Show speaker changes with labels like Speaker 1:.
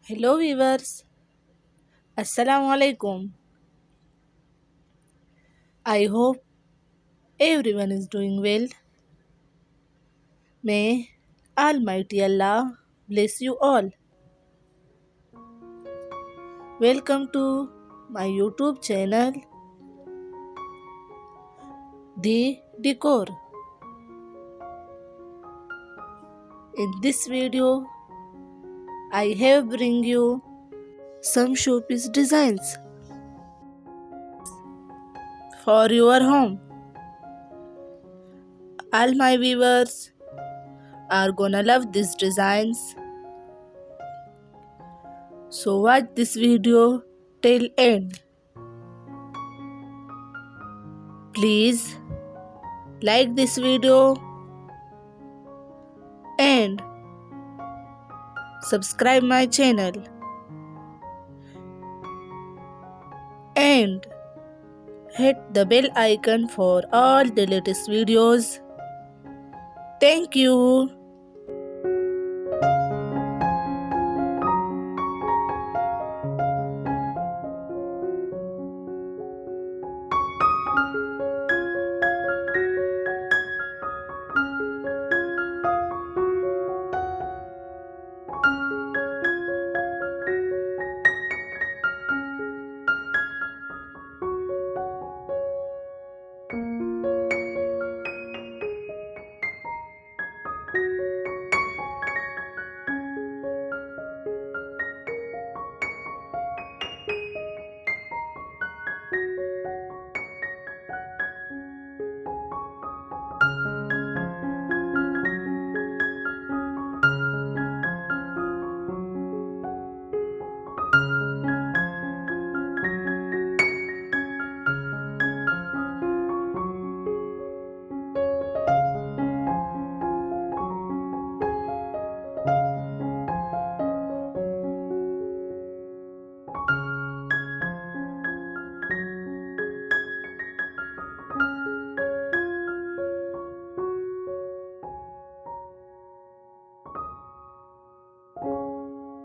Speaker 1: Hello viewers, Assalamu alaikum. I hope everyone is doing well. May Almighty Allah bless you all. Welcome to my YouTube channel, The Decor. In this video, I have bring you some showpiece designs for your home. All my viewers are gonna love these designs. So watch this video till end. Please like this video and subscribe my channel and hit the bell icon for all the latest videos. Thank you.